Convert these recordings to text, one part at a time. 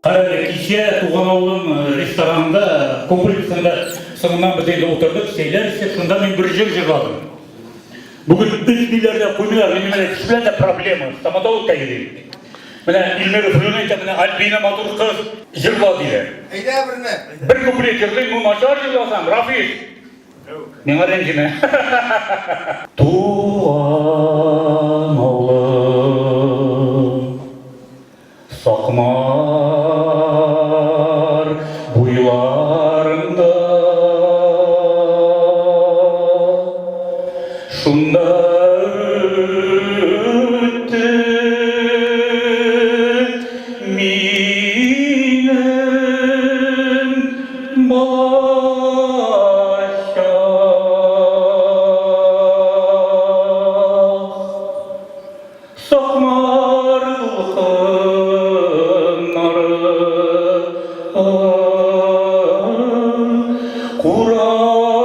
Кеше туған ауылым ресторанында, комплексында соңынан біз енді отырдық, сейлер істеп, сонда мен бір жырладым. Бүгін 3 миллиарда қоймалар, менің кішілерде проблема, стоматологқа керек. Міне, Илмер Флюненте, міне Альбина матур қыз жырла дейді. Айда біріне. Бір куплет жырлайын, бұл нашар жырласам, Рафис. Мен ренжіме. Туған ауылым, Сақмар бойларында, шында өтті менің бала Сақмар Қурай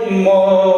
мамы